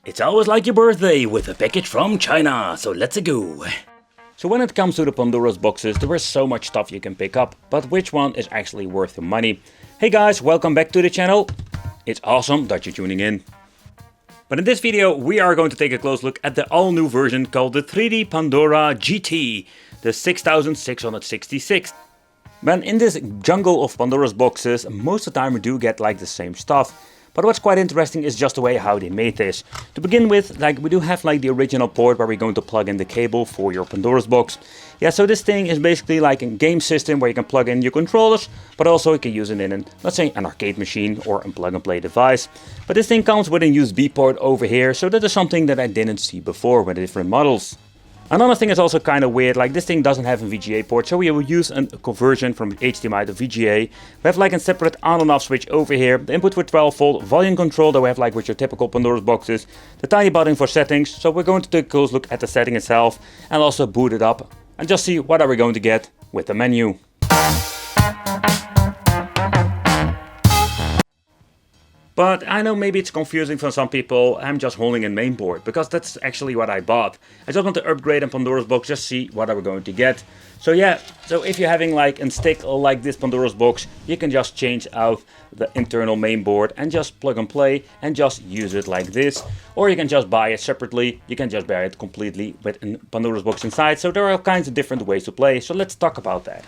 It's always like your birthday with a package from China, so let's go. So when it comes to the Pandora's boxes, there is so much stuff you can pick up, but which one is actually worth the money? Hey guys, welcome back to the channel. It's awesome that you're tuning in. But in this video we are going to take a close look at the all new version called the 3D Pandora GT, the 6666. Man, in this jungle of Pandora's boxes, most of the time we do get like the same stuff. But what's quite interesting is just the way how they made this. To begin with, like we do have like the original port where we're going to plug in the cable for your Pandora's box. Yeah, so this thing is basically like a game system where you can plug in your controllers, but also you can use it in, let's say, an arcade machine or a plug and play device. But this thing comes with a USB port over here, so that is something that I didn't see before with different models. Another thing is also kind of weird, like this thing doesn't have a VGA port, so we will use a conversion from HDMI to VGA. We have like a separate on and off switch over here, the input with 12 volt, volume control that we have like with your typical Pandora's boxes, the tiny button for settings, so we're going to take a close look at the setting itself and also boot it up and just see what are we going to get with the menu. But I know maybe it's confusing for some people. I'm just holding a mainboard because that's actually what I bought. I just want to upgrade on Pandora's box, just see what are we going to get. So yeah, so if you're having like a stick like this Pandora's box, you can just change out the internal mainboard and just plug and play and just use it like this. Or you can just buy it separately. You can just buy it completely with a Pandora's box inside. So there are all kinds of different ways to play. So let's talk about that.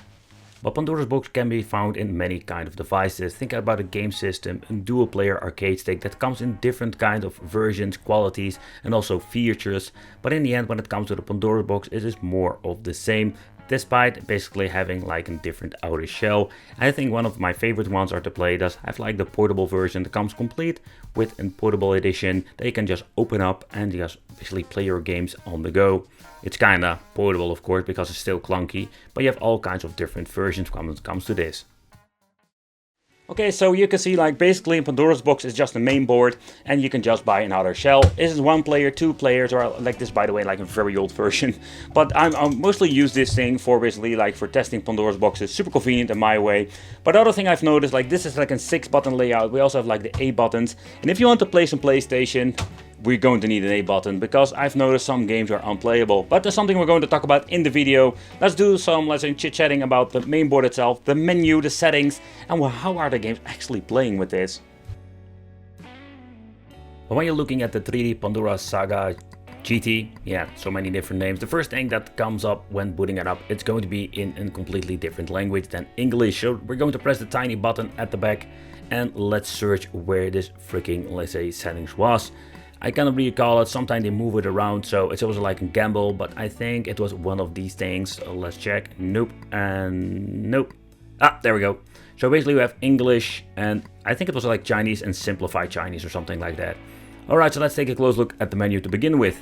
But Pandora's box can be found in many kind of devices. Think about a game system, a dual player arcade stick that comes in different kind of versions, qualities and also features. But in the end, when it comes to the Pandora's box, it is more of the same, despite basically having like a different outer shell. I think one of my favorite ones are to play does have like the portable version that comes complete with a portable edition that you can just open up and just basically play your games on the go. It's kinda portable of course because it's still clunky, but you have all kinds of different versions when it comes to this. Okay, so you can see like basically Pandora's box is just a main board and you can just buy another shell. This is one player, two players, or like this by the way, like a very old version. But I mostly use this thing for basically like for testing Pandora's boxes, super convenient in my way. But the other thing I've noticed, like this is like a 6-button layout. We also have like the A buttons. And if you want to play some PlayStation, we're going to need an A button because I've noticed some games are unplayable. But that's something we're going to talk about in the video. Let's do some, let's say, chit-chatting about the main board itself, the menu, the settings, and how are the games actually playing with this. When you're looking at the 3D Pandora Saga GT, yeah, so many different names. The first thing that comes up when booting it up, it's going to be in a completely different language than English. So we're going to press the tiny button at the back and let's search where this freaking, let's say, settings was. I cannot recall it, sometimes they move it around, so it's also like a gamble, but I think it was one of these things. Let's check. Nope, and nope. Ah, there we go. So basically we have English, and I think it was like Chinese and simplified Chinese or something like that. Alright, so let's take a close look at the menu to begin with.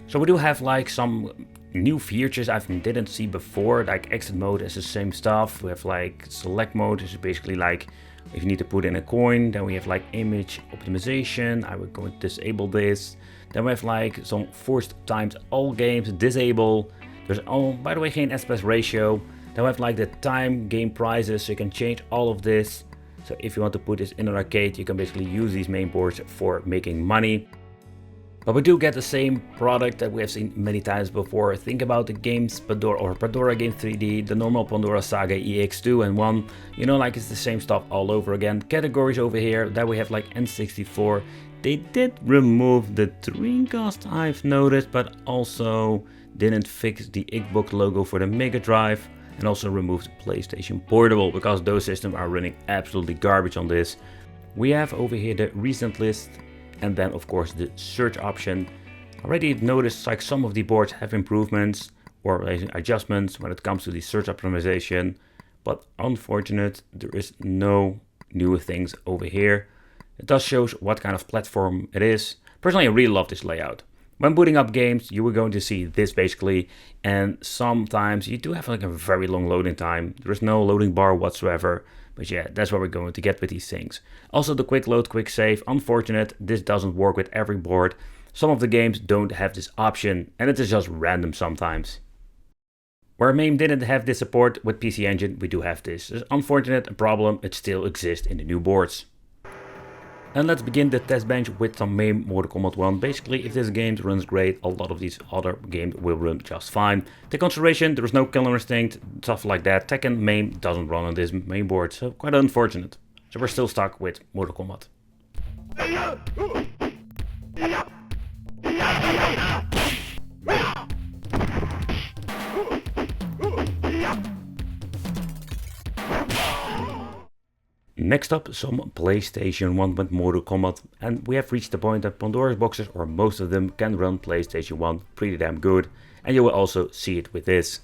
So we do have like some new features I didn't see before, like exit mode is the same stuff. We have like select mode, is basically like if you need to put in a coin. Then we have like image optimization. I will go to disable this. Then we have like some forced times all games, disable. There's by the way, geen aspect ratio. Then we have like the time game prices, so you can change all of this. So if you want to put this in an arcade, you can basically use these main boards for making money. But we do get the same product that we have seen many times before. Think about the games Pandora or Pandora Game 3D, the normal Pandora Saga EX2 and 1. You know, like it's the same stuff all over again. Categories over here, that we have like N64. They did remove the Dreamcast, I've noticed, but also didn't fix the Xbox logo for the Mega Drive. And also removed PlayStation Portable because those systems are running absolutely garbage on this. We have over here the recent list. And then of course the search option. Already noticed like some of the boards have improvements or adjustments when it comes to the search optimization, but unfortunate there is no new things over here. It does show what kind of platform it is. Personally, I really love this layout. When booting up games, you are going to see this basically, and sometimes you do have like a very long loading time. There is no loading bar whatsoever. But yeah, that's what we're going to get with these things. Also the quick load, quick save. Unfortunate, this doesn't work with every board. Some of the games don't have this option and it is just random sometimes. Where MAME didn't have this support with PC Engine, we do have this. It's unfortunate, a problem, it still exists in the new boards. And let's begin the test bench with some MAME Mortal Kombat 1. Basically, if this game runs great, a lot of these other games will run just fine. Take consideration, there is no Killer Instinct, stuff like that. Tekken MAME doesn't run on this main board, so quite unfortunate. So we're still stuck with Mortal Kombat. Next up, some PlayStation 1 with Mortal Kombat, and we have reached the point that Pandora's boxes, or most of them, can run PlayStation 1 pretty damn good, and you will also see it with this.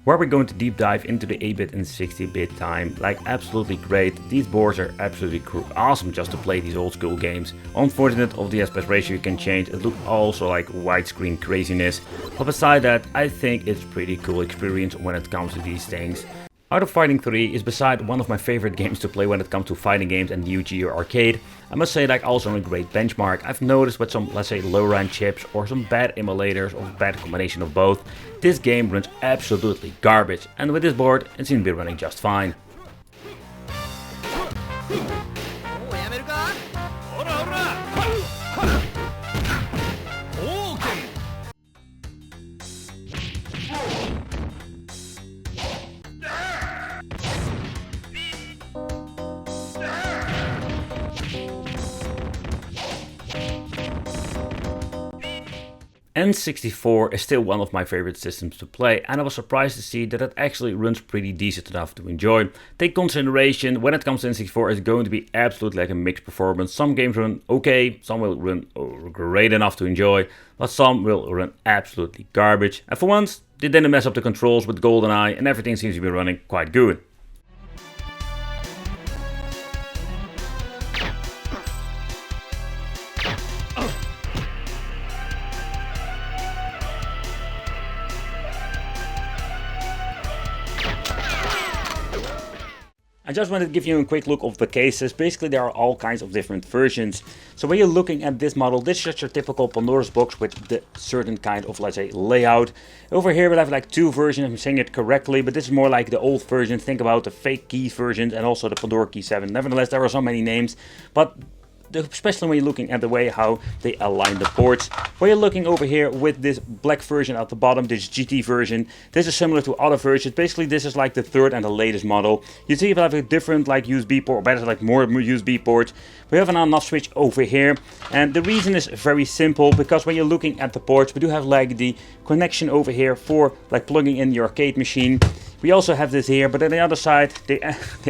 Where we're going to deep dive into the 8-bit and 16-bit time, like absolutely great. These boards are absolutely awesome just to play these old school games. Unfortunate of the aspect ratio you can change, it looks also like widescreen craziness. But beside that, I think it's pretty cool experience when it comes to these things. Art of Fighting 3 is beside one of my favorite games to play when it comes to fighting games and Neo Geo Arcade. I must say, like, also a great benchmark. I've noticed with some, let's say, low-end chips or some bad emulators or bad combination of both, this game runs absolutely garbage, and with this board it seems to be running just fine. N64 is still one of my favorite systems to play, and I was surprised to see that it actually runs pretty decent enough to enjoy. Take consideration, when it comes to N64, it's going to be absolutely like a mixed performance. Some games run okay, some will run great enough to enjoy, but some will run absolutely garbage. And for once, they didn't mess up the controls with GoldenEye, and everything seems to be running quite good. I just wanted to give you a quick look of the cases. Basically, there are all kinds of different versions. So when you're looking at this model, this is just your typical Pandora's box with the certain kind of, let's say, layout. Over here we'll have like two versions, I'm saying it correctly, but this is more like the old version. Think about the fake key versions and also the Pandora key 7. Nevertheless, there are so many names, but especially when you're looking at the way how they align the ports. When you're looking over here with this black version at the bottom, this GT version, this is similar to other versions. Basically, this is like the third and the latest model. You see we have a different like USB port, or better like more USB ports. We have an on-off switch over here, and the reason is very simple, because when you're looking at the ports, we do have like the connection over here for like plugging in your arcade machine. We also have this here, but on the other side they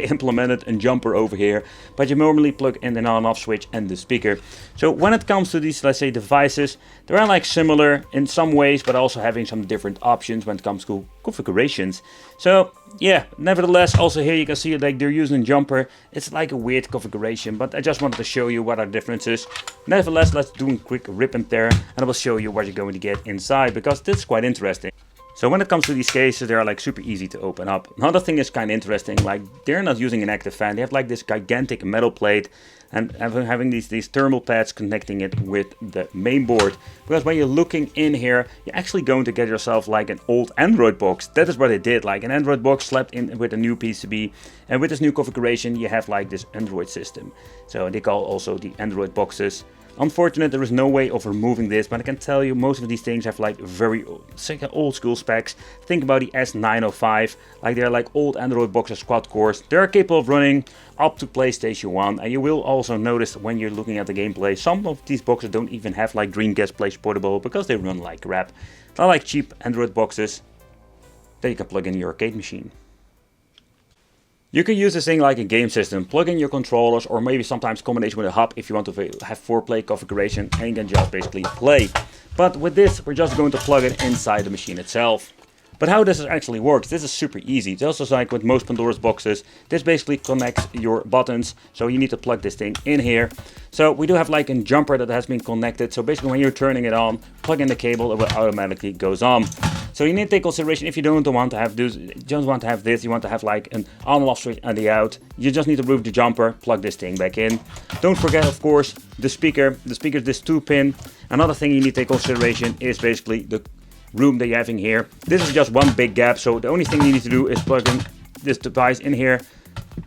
implemented a jumper over here, but you normally plug in an on-off switch and the speaker. So when it comes to these, let's say, devices, they are like similar in some ways, but also having some different options when it comes to configurations. So yeah, nevertheless, also here you can see like they're using a jumper. It's like a weird configuration, but I just wanted to show you what are the differences. Nevertheless, let's do a quick rip and tear, and I will show you what you're going to get inside, because this is quite interesting. So when it comes to these cases, they are like super easy to open up. Another thing is kind of interesting, like they're not using an active fan. They have like this gigantic metal plate and having these thermal pads connecting it with the main board. Because when you're looking in here, you're actually going to get yourself like an old Android box. That is what they did, like an Android box slapped in with a new PCB. And with this new configuration, you have like this Android system. So they call also the Android boxes. Unfortunately, there is no way of removing this, but I can tell you most of these things have like very old school specs. Think about the S905, like they're like old Android boxes, quad cores. They're capable of running up to PlayStation 1, and you will also notice when you're looking at the gameplay, some of these boxes don't even have like Dreamcast Play Portable because they run like crap. They're like cheap Android boxes that you can plug in your arcade machine. You can use this thing like a game system, plug in your controllers, or maybe sometimes combination with a hub if you want to have 4-play configuration, and you can just basically play. But with this, we're just going to plug it inside the machine itself. But how this actually works, this is super easy. Just as like with most Pandora's boxes, this basically connects your buttons. So you need to plug this thing in here. So we do have like a jumper that has been connected. So basically when you're turning it on, plug in the cable, it will automatically goes on. So you need to take consideration if you don't want to have this, you want to have like an on-off switch and the out. You just need to remove the jumper, plug this thing back in. Don't forget, of course, the speaker. The speaker is this 2-pin. Another thing you need to take consideration is basically the room that you're having here. This is just one big gap, so the only thing you need to do is plug in this device in here,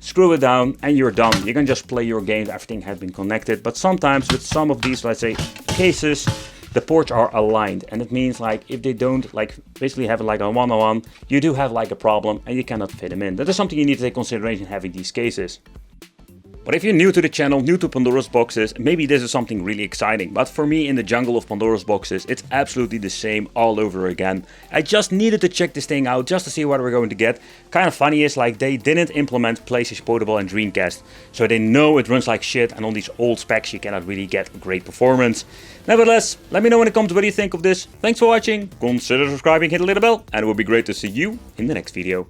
screw it down, and you're done. You can just play your games, everything has been connected. But sometimes with some of these, let's say, cases, the ports are aligned, and it means like if they don't like basically have like a one-on-one, you do have like a problem and you cannot fit them in. That is something you need to take consideration having these cases. But if you're new to the channel, new to Pandora's boxes, maybe this is something really exciting. But for me, in the jungle of Pandora's boxes, it's absolutely the same all over again. I just needed to check this thing out just to see what we're going to get. Kind of funny is like they didn't implement PlayStation Portable and Dreamcast. So they know it runs like shit, and on these old specs you cannot really get great performance. Nevertheless, let me know in the comments what you think of this. Thanks for watching, consider subscribing, hit the little bell, and it would be great to see you in the next video.